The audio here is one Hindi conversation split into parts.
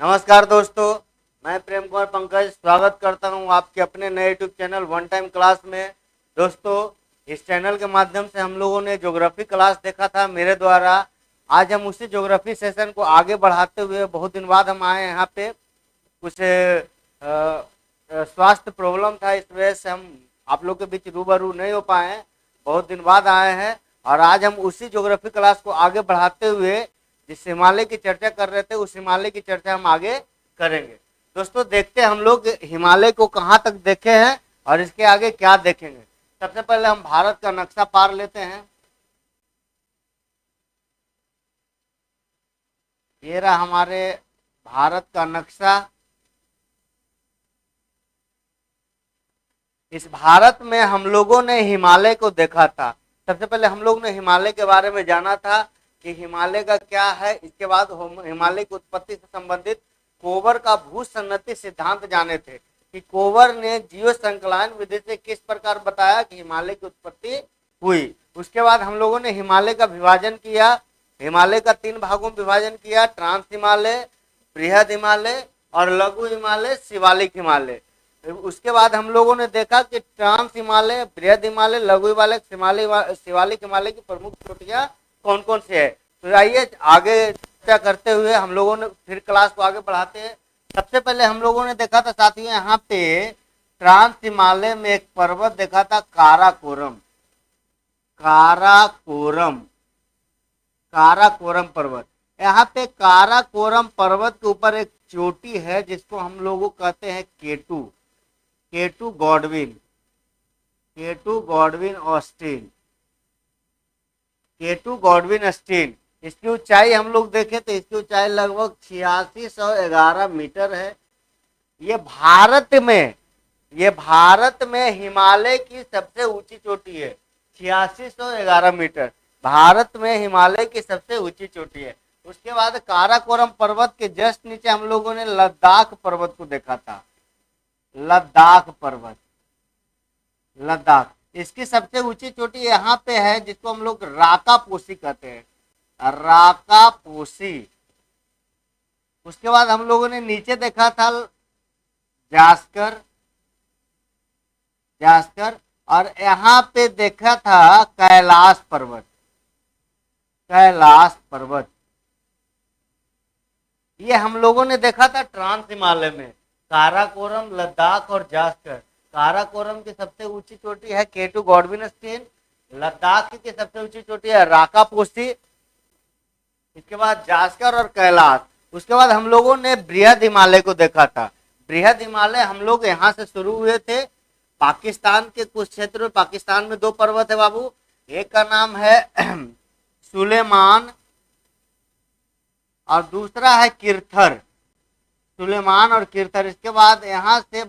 नमस्कार दोस्तों, मैं प्रेम कुमार पंकज स्वागत करता हूं आपके अपने नए YouTube channel one time class में। दोस्तों, इस चैनल के माध्यम से हम लोगों ने ज्योग्राफी क्लास देखा था मेरे द्वारा। आज हम उसी ज्योग्राफी सेशन को आगे बढ़ाते हुए बहुत दिन बाद हम आए यहाँ पे। कुछ स्वास्थ्य प्रॉब्लम था, इस वजह से हम आप लोग के बीच रूबरू नहीं हो पाए हैं। बहुत दिन बाद आए हैं और आज हम उसी ज्योग्राफी क्लास को आगे बढ़ाते हुए जिस हिमालय की चर्चा कर रहे थे उस हिमालय की चर्चा हम आगे करेंगे। दोस्तों, देखते हैं हम लोग हिमालय को कहाँ तक देखे हैं और इसके आगे क्या देखेंगे। सबसे पहले हम भारत का नक्शा पार लेते हैं। ये रहा हमारे भारत का नक्शा। इस भारत में हम लोगों ने हिमालय को देखा था। सबसे पहले हम लोग ने हिमालय के बारे में जाना था कि हिमालय का क्या है। इसके बाद हिमालय की उत्पत्ति से संबंधित कोवर का भूसन्नति सिद्धांत जाने थे कि कोवर ने जियो संकलन विधि से किस प्रकार बताया कि हिमालय की उत्पत्ति हुई। उसके बाद हम लोगों ने हिमालय का विभाजन किया। हिमालय का 3 भागों में विभाजन किया: ट्रांस हिमालय, बृहद हिमालय और लघु हिमालय, शिवालिक हिमालय। उसके बाद हम लोगों ने देखा कि ट्रांस हिमालय, बृहद हिमालय, लघु हिमालय, शिवालिक हिमालय की प्रमुख चोटियां कौन कौन से है। तो आइए आगे चर्चा करते हुए हम लोगों ने फिर क्लास को आगे बढ़ाते हैं। सबसे पहले हम लोगों ने देखा था साथियों, यहाँ पे ट्रांस हिमालय में एक पर्वत देखा था, काराकोरम। काराकोरम काराकोरम पर्वत। यहाँ पे काराकोरम पर्वत के ऊपर एक चोटी है जिसको हम लोग कहते हैं K two. K two Godwin, K two Godwin Austen, K two Godwin Austen. इसकी ऊंचाई हम लोग देखें तो इसकी ऊंचाई लगभग 8611 मीटर है। ये भारत में हिमालय की सबसे ऊंची चोटी है। 8611 मीटर भारत में हिमालय की सबसे ऊंची चोटी है। उसके बाद काराकोरम पर्वत के जस्ट नीचे हम लोगों ने लद्दाख पर्वत को देखा था। लद्दाख पर्वत, लद्दाख, इसकी सबसे ऊंची चोटी यहाँ पे है जिसको हम लोग राकापोसी कहते हैं, राकापोसी। उसके बाद हम लोगों ने नीचे देखा था जास्कर, जास्कर, और यहाँ पे देखा था कैलाश पर्वत, कैलाश पर्वत। ये हम लोगों ने देखा था ट्रांस हिमालय में, काराकोरम, लद्दाख और जास्कर। काराकोरम की सबसे ऊंची चोटी है केटू गॉडविन ऑस्टिन, लद्दाख की सबसे ऊंची चोटी है राकापोसी, इसके बाद जास्कर और कैलाश। उसके बाद हम लोगों ने बृहद हिमालय को देखा था। बृहद हिमालय हम लोग यहाँ से शुरू हुए थे। पाकिस्तान के कुछ क्षेत्र में, पाकिस्तान में 2 पर्वत है बाबू, एक का नाम है सुलेमान और दूसरा है किरथर, सुलेमान और किरथर। इसके बाद यहाँ से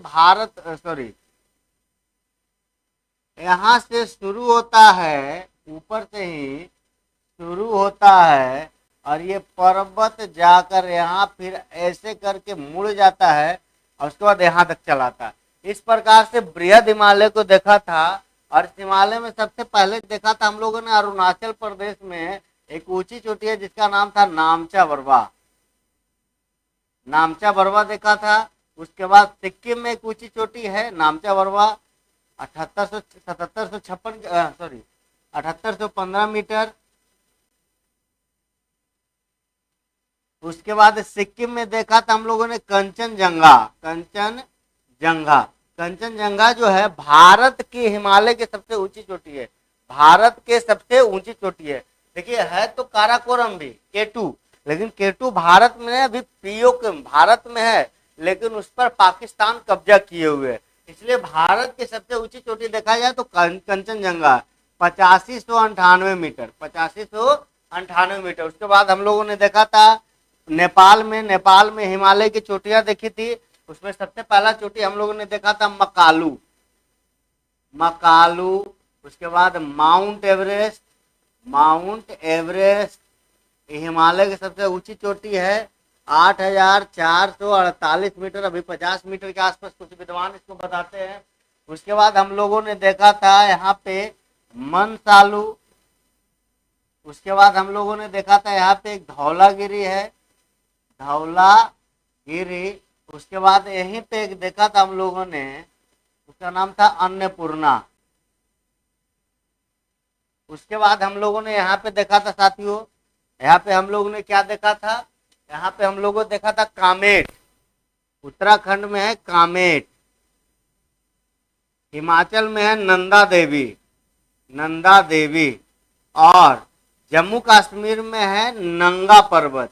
यहाँ से शुरू होता है, ऊपर से ही शुरू होता है और ये पर्वत जाकर यहाँ फिर ऐसे करके मुड़ जाता है और उसके बाद यहाँ तक चलाता है। इस प्रकार से बृहद हिमालय को देखा था। और इस हिमालय में सबसे पहले देखा था हम लोगों ने अरुणाचल प्रदेश में एक ऊंची चोटी है जिसका नाम था नामचा बरवा, नामचा बरवा देखा था। उसके बाद सिक्किम में एक ऊंची चोटी है नामचा बरवा, 7815 मीटर। उसके बाद सिक्किम में देखा था हम लोगों ने कंचनजंगा, कंचनजंगा। कंचनजंगा जो है भारत की हिमालय की सबसे ऊंची चोटी है, भारत के सबसे ऊंची चोटी है। देखिए, है तो काराकोरम भी केटू, लेकिन केटू भारत में अभी पीओके भारत में है, लेकिन उस पर पाकिस्तान कब्जा किए हुए है। इसलिए भारत की सबसे ऊंची चोटी देखा जाए तो कंचनजंगा 8598 मीटर, 8598 मीटर। उसके बाद हम लोगों ने देखा था नेपाल में हिमालय की चोटियां देखी थी। उसमें सबसे पहला चोटी हम लोगों ने देखा था मकालू, मकालू। उसके बाद mount Everest, mount Everest Himalaya की सबसे ऊंची चोटी है, 8448 मीटर। अभी 50 मीटर के आसपास कुछ विद्वान इसको बताते हैं। उसके बाद हम लोगों ने देखा था यहाँ पे मनसालू। उसके बाद हम लोगों ने देखा था यहाँ पे एक धौलागिरी है, धौला गिरी। उसके बाद यहीं पे एक देखा था हम लोगों ने, उसका नाम था अन्नपूर्णा। उसके बाद हम लोगों ने यहाँ पे देखा था साथियों, यहाँ पे हम लोगों ने क्या देखा था, यहाँ पे हम लोगों ने देखा था कामेट। उत्तराखंड में है कामेट। हिमाचल में है नंदा देवी, नंदा देवी। और जम्मू कश्मीर में है नंगा पर्वत,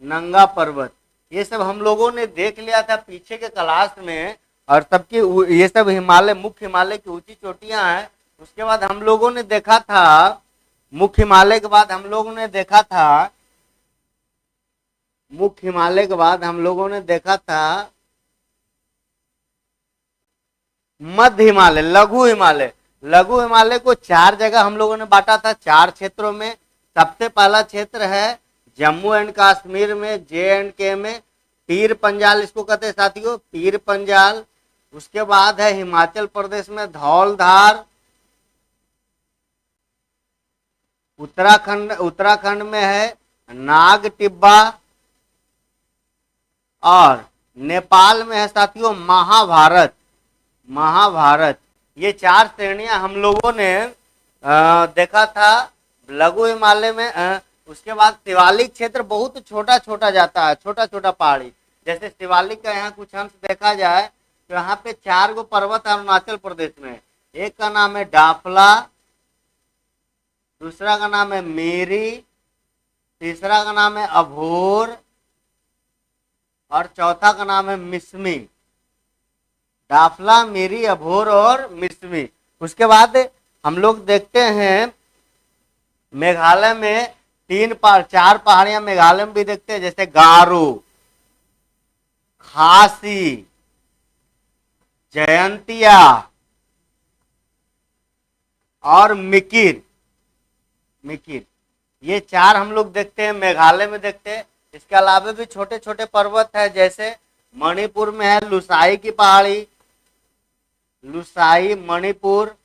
नंगा पर्वत। ये सब हम लोगों ने देख लिया था पीछे के क्लास में। और सबकी ये सब हिमालय, मुख्य हिमालय की ऊंची चोटियां हैं। उसके बाद हम लोगों ने देखा था, मुख्य हिमालय के बाद हम लोगों ने देखा था, मुख्य हिमालय के बाद हम लोगों ने देखा था मध्य हिमालय, लघु हिमालय। लघु हिमालय को 4 जगह हम लोगों ने बांटा था, 4 क्षेत्रों में। सबसे पहला क्षेत्र है जम्मू एंड कश्मीर में, JNK में, पीर पंजाल इसको कहते हैं साथियों, पीर पंजाल। उसके बाद है हिमाचल प्रदेश में धौलधार। उत्तराखंड में है नाग टिब्बा। और नेपाल में है साथियों महाभारत, महाभारत। ये 4 श्रेणियां हम लोगों ने देखा था लघु हिमालय में। उसके बाद शिवालिक क्षेत्र बहुत छोटा छोटा जाता है, छोटा छोटा पहाड़ी। जैसे शिवालिक का यहाँ कुछ अंश देखा जाए तो यहाँ पे 4 गो पर्वत है अरुणाचल प्रदेश में। एक का नाम है डाफला, दूसरा का नाम है मेरी, तीसरा का नाम है अभोर और चौथा का नाम है मिस्मी। डाफला, मेरी, अभोर और मिस्मी। उसके बाद हम लोग देखते हैं मेघालय में 4 पहाड़ियां मेघालय में भी देखते हैं, जैसे गारो, खासी, जयंतिया और मिकिर। मिकिर, ये 4 हम लोग देखते हैं मेघालय में देखते हैं। इसके अलावा भी छोटे छोटे पर्वत है, जैसे मणिपुर में है लुसाई की पहाड़ी, लुसाई मणिपुर।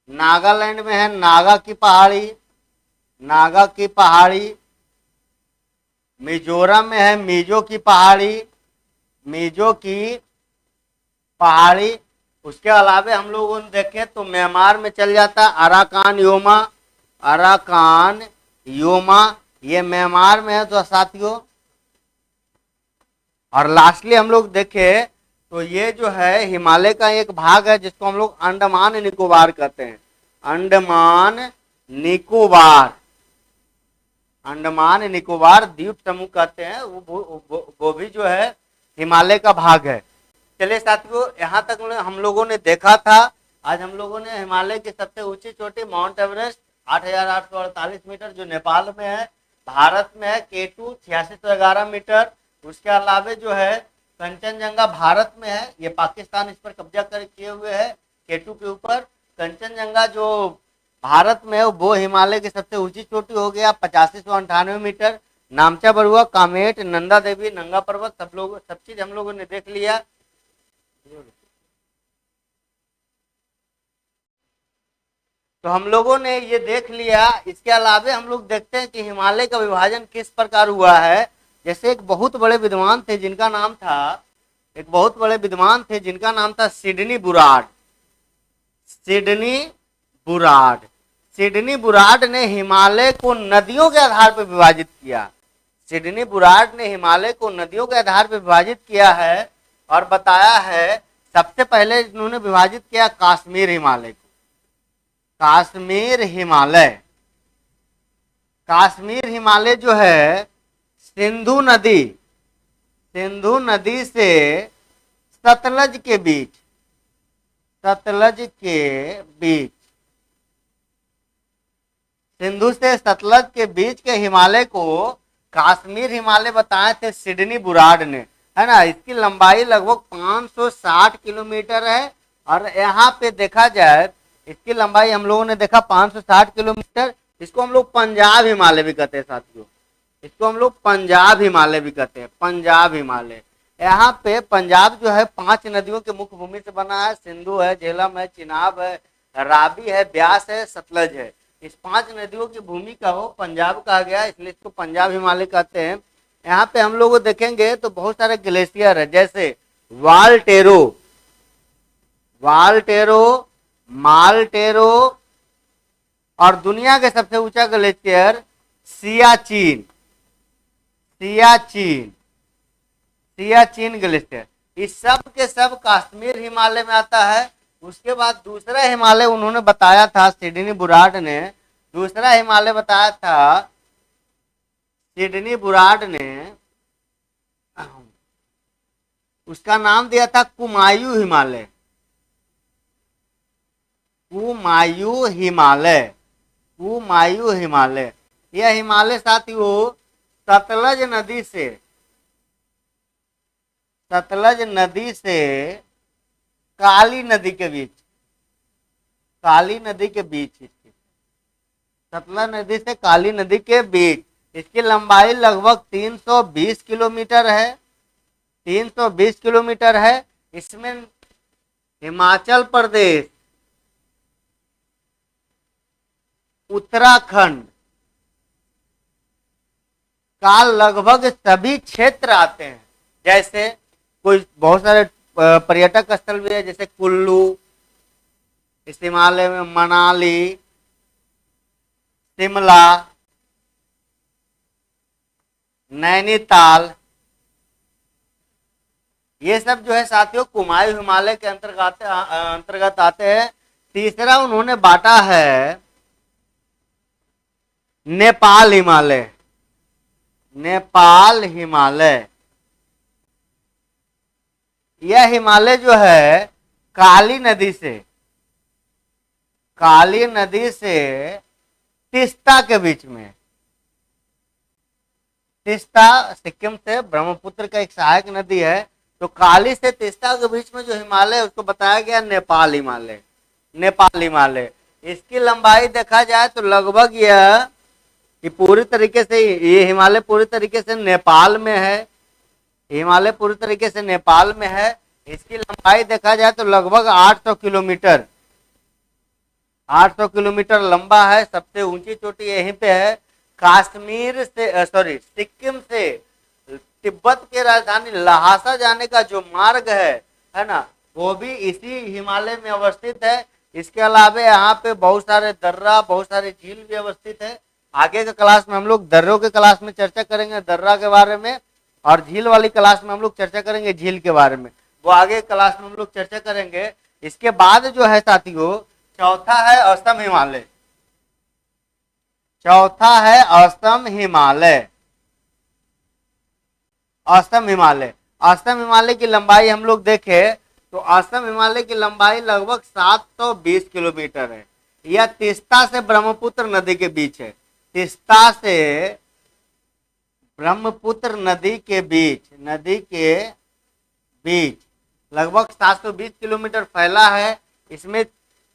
नागालैंड में है नागा की पहाड़ी, नागा की पहाड़ी। मिजोरम में है मिजो की पहाड़ी, मिजो की पहाड़ी। उसके अलावा हम लोगों ने देखे तो म्यांमार में चल जाता है अराकान योमा, अराकान योमा। ये म्यांमार में है तो साथियों। और लास्टली हम लोग देखे तो ये जो है हिमालय का एक भाग है जिसको हम लोग अंडमान निकोबार कहते हैं, अंडमान निकोबार, अंडमान निकोबार द्वीप समूह कहते हैं। वो भी जो है हिमालय का भाग है। चलिए साथियों, यहाँ तक हम लोगों ने देखा था। आज हम लोगों ने हिमालय की सबसे ऊंची चोटी माउंट एवरेस्ट 8,848 मीटर जो नेपाल में है, भारत में है K2 8611 मीटर। उसके अलावा जो है कंचनजंगा भारत में है, ये पाकिस्तान इस पर कब्जा कर किए हुए है K2 के ऊपर। कंचनजंगा जो भारत में है वो हिमालय की सबसे ऊंची चोटी हो गया 8598 मीटर। नामचा बरुआ, कामेट, नंदा देवी, नंगा पर्वत, सब चीज हम लोगों ने देख लिया। तो हम लोगों ने ये देख लिया। इसके अलावा हम लोग देखते हैं कि हिमालय का विभाजन किस प्रकार हुआ है। जैसे एक बहुत बड़े विद्वान थे जिनका नाम था, एक बहुत बड़े विद्वान थे जिनका नाम था Sydney Burrard, Sydney Burrard. Sydney Burrard ने हिमालय को नदियों के आधार पर विभाजित किया। सिडनी बुराड ने हिमालय को नदियों के आधार पर विभाजित किया है और बताया है सबसे पहले इन्होंने विभाजित किया कश्मीर हिमालय को, कश्मीर हिमालय। कश्मीर हिमालय जो है सिंधु नदी, सिंधु नदी से सतलज के बीच, सतलज के बीच, सिंधु से सतलज के बीच के हिमालय को कश्मीर हिमालय बताए थे सिडनी बुराड ने, है ना। इसकी लंबाई लगभग 560 किलोमीटर है। और यहाँ पे देखा जाए इसकी लंबाई हम लोगों ने देखा 560 किलोमीटर। इसको हम लोग पंजाब हिमालय भी कहते हैं साथियों, इसको हम लोग पंजाब हिमालय भी कहते हैं, पंजाब हिमालय। यहाँ पे पंजाब जो है 5 नदियों के मुख्य भूमि से बना है, सिंधु है, झेलम है, चिनाब है, रावी है, ब्यास है, सतलज है। इस 5 नदियों की भूमि का वो पंजाब कहा गया, इसलिए इसको पंजाब हिमालय कहते हैं। यहाँ पे हम लोग देखेंगे तो बहुत सारे ग्लेशियर है, जैसे वाल्टेरो, वाल्टेरो, मालटेरो, और दुनिया के सबसे ऊंचा ग्लेशियर सियाचिन, सियाचिन, सियाचिन ग्लेशियर। इस सब के सब कश्मीर हिमालय में आता है। उसके बाद दूसरा हिमालय उन्होंने बताया था, सिडनी बुराड ने दूसरा हिमालय बताया था, सिडनी बुराड ने उसका नाम दिया था कुमायूं हिमालय, कुमायूं हिमालय, कुमायूं हिमालय। यह हिमालय साथियों सतलज नदी से, सतलज नदी से काली नदी के बीच, काली नदी के बीच, इसकी सतलज नदी से काली नदी के बीच इसकी लंबाई लगभग 320 किलोमीटर है, 320 किलोमीटर है। इसमें हिमाचल प्रदेश, उत्तराखंड का लगभग सभी क्षेत्र आते हैं। जैसे कोई बहुत सारे पर्यटक स्थल भी है, जैसे कुल्लू, इस हिमालय में मनाली, शिमला, नैनीताल, ये सब जो है साथियों कुमायूं हिमालय के अंतर्गत आते हैं। तीसरा उन्होंने बांटा है नेपाल हिमालय, नेपाल हिमालय। यह हिमालय जो है काली नदी से, काली नदी से तीस्ता के बीच में, तीस्ता सिक्किम से ब्रह्मपुत्र का एक सहायक नदी है, तो काली से तीस्ता के बीच में जो हिमालय उसको बताया गया नेपाल हिमालय, नेपाल हिमालय। इसकी लंबाई देखा जाए तो लगभग यह कि पूरी तरीके से ये हिमालय पूरी तरीके से नेपाल में है, हिमालय पूरी तरीके से नेपाल में है। इसकी लंबाई देखा जाए तो लगभग 800 किलोमीटर, 800 किलोमीटर लंबा है। सबसे ऊंची चोटी यहीं पे है। कश्मीर से सिक्किम से तिब्बत के राजधानी लहासा जाने का जो मार्ग है ना, वो भी इसी हिमालय में अवस्थित है। इसके अलावा यहाँ पे बहुत सारे दर्रा, बहुत सारे झील भी अवस्थित है। आगे के क्लास में हम लोग दर्रों के क्लास में चर्चा करेंगे दर्रा के बारे में, और झील वाली क्लास में हम लोग चर्चा करेंगे झील के बारे में, वो आगे क्लास में हम लोग चर्चा करेंगे। इसके बाद जो है साथियों चौथा है असम हिमालय, चौथा है असम हिमालय, असम हिमालय। असम हिमालय की लंबाई हम लोग देखें तो असम हिमालय की लंबाई लगभग 720 किलोमीटर है। यह तीस्ता से ब्रह्मपुत्र नदी के बीच है, तीस्ता से ब्रह्मपुत्र नदी के बीच, नदी के बीच लगभग 720 किलोमीटर फैला है। इसमें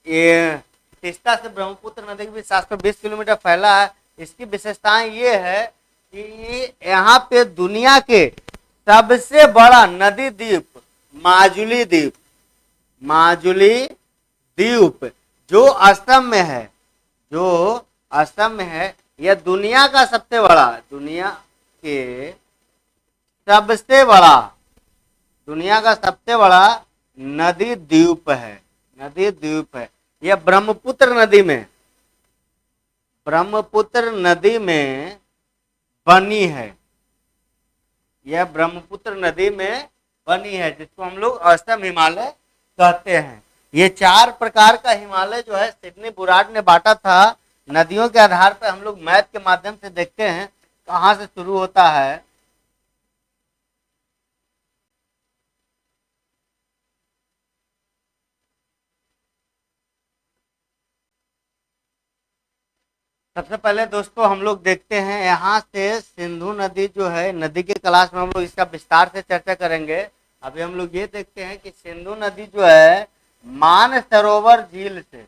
ये तीस्ता से ब्रह्मपुत्र नदी के बीच 720 किलोमीटर फैला है। इसकी विशेषताएं ये है कि यहाँ पे दुनिया के सबसे बड़ा नदी द्वीप माजुली द्वीप, माजुली द्वीप जो असम में है, जो असम में है, यह दुनिया का सबसे बड़ा, दुनिया के सबसे बड़ा, दुनिया का सबसे बड़ा नदी द्वीप है, नदी द्वीप है। यह ब्रह्मपुत्र नदी में, ब्रह्मपुत्र नदी में बनी है, यह ब्रह्मपुत्र नदी में बनी है, जिसको हम लोग असम हिमालय कहते हैं। ये 4 प्रकार का हिमालय जो है सिडनी बुराड ने बांटा था। नदियों के आधार पर हम लोग मैप के माध्यम से देखते हैं कहां से शुरू होता है। सबसे पहले दोस्तों हम लोग देखते हैं यहाँ से सिंधु नदी जो है, नदी के क्लास में हम लोग इसका विस्तार से चर्चा करेंगे। अभी हम लोग ये देखते हैं कि सिंधु नदी जो है मानसरोवर झील से,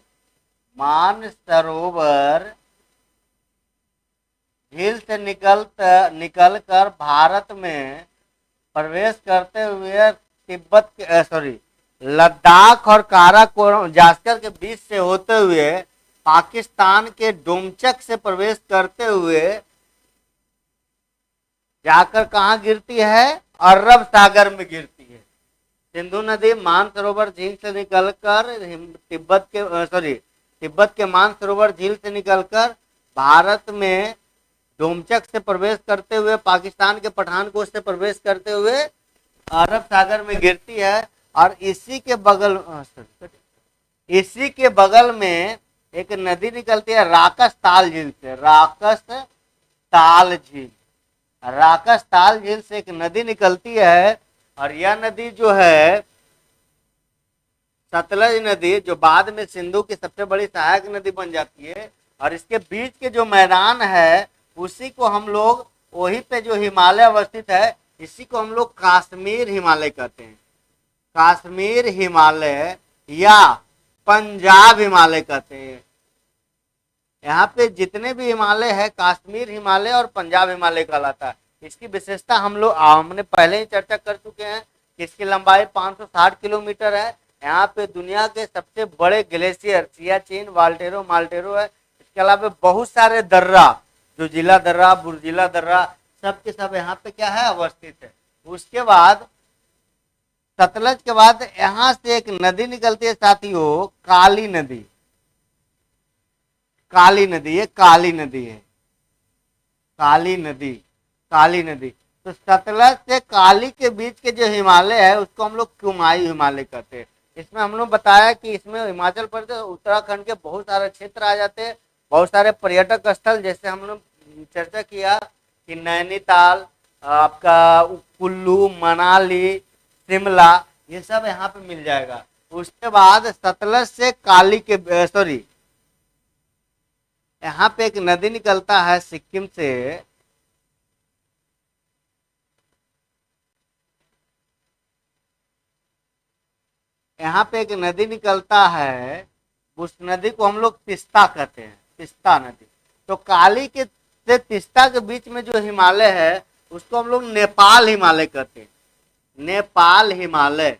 मानसरोवर झील से निकल कर भारत में प्रवेश करते हुए तिब्बत के लद्दाख और काराकोरम जास्कर के बीच से होते हुए पाकिस्तान के डोमचक से प्रवेश करते हुए जाकर कहाँ गिरती है? अरब सागर में गिरती है। सिंधु नदी मानसरोवर झील से निकलकर तिब्बत के मानसरोवर झील से निकलकर भारत में डोमचक से प्रवेश करते हुए, पाकिस्तान के पठानकोट से प्रवेश करते हुए अरब सागर में गिरती है। और इसी के बगल में एक नदी निकलती है राकस ताल झील से। राकस ताल झील से एक नदी निकलती है, और यह नदी जो है सतलज नदी, जो बाद में सिंधु की सबसे बड़ी सहायक नदी बन जाती है। और इसके बीच के जो मैदान है उसी को हम लोग, वहीं पे जो हिमालय अवस्थित है, इसी को हम लोग कश्मीर हिमालय कहते हैं। कश्मीर हिमालय या पंजाब हिमालय कहते हैं। यहाँ पे जितने भी हिमालय है, कश्मीर हिमालय और पंजाब हिमालय कहलाता है। इसकी विशेषता हमने पहले ही चर्चा कर चुके हैं कि इसकी लंबाई 560 किलोमीटर है। यहाँ पे दुनिया के सबसे बड़े ग्लेशियर सियाचिन, माल्टेरो है। इसके अलावा बहुत सारे दर्रा, जो जिला दर्रा, बुर्जिला दर्रा, सब के सब यहाँ पे क्या है, अवस्थित है। उसके बाद सतलज के बाद यहाँ से एक नदी निकलती है साथियों, काली नदी। ये काली नदी है, काली नदी। तो सतलज से काली के बीच के जो हिमालय है उसको हम लोग कुमायूं हिमालय कहते हैं। इसमें हम लोग बताया कि इसमें हिमाचल प्रदेश, उत्तराखंड के बहुत सारे क्षेत्र आ जाते हैं, बहुत सारे पर्यटक स्थल, जैसे हम लोग चर्चा किया कि नैनीताल, आपका कुल्लू, मनाली, शिमला, ये सब यहाँ पे मिल जाएगा। उसके बाद सतलज से काली के यहाँ पे एक नदी निकलता है सिक्किम से, यहाँ पे एक नदी निकलता है, उस नदी को हम लोग तिस्ता कहते हैं, तिस्ता नदी। तो काली के से तिस्ता के बीच में जो हिमालय है उसको हम लोग नेपाल हिमालय कहते हैं। नेपाल हिमालय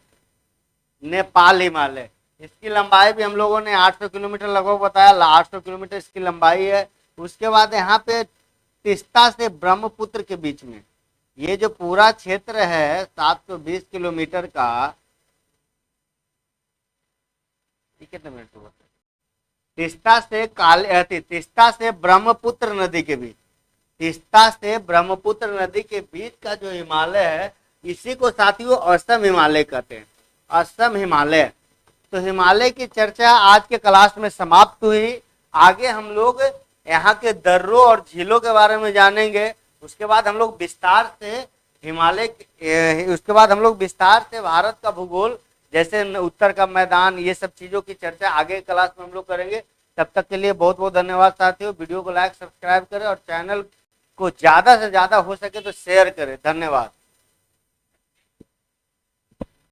इसकी लंबाई भी हम लोगों ने 800 किलोमीटर लगभग बताया, 800 किलोमीटर इसकी लंबाई है। उसके बाद यहाँ पे तिस्ता से ब्रह्मपुत्र के बीच में ये जो पूरा क्षेत्र है 720 किलोमीटर का, कितने मिनट हुआ? तिस्ता से ब्रह्मपुत्र नदी के बीच, तिस्ता से ब्रह्मपुत्र नदी के बीच का जो हिमालय है इसी को साथियों असम हिमालय कहते हैं। असम हिमालय। तो हिमालय की चर्चा आज के क्लास में समाप्त हुई। आगे हम लोग यहाँ के दर्रों और झीलों के बारे में जानेंगे। उसके बाद हम लोग विस्तार से भारत का भूगोल, जैसे उत्तर का मैदान, ये सब चीजों की चर्चा आगे क्लास में हम लोग करेंगे। तब तक के लिए बहुत बहुत धन्यवाद साथियों। वीडियो को लाइक, सब्सक्राइब करें और चैनल को ज्यादा से ज्यादा हो सके तो शेयर करें। धन्यवाद।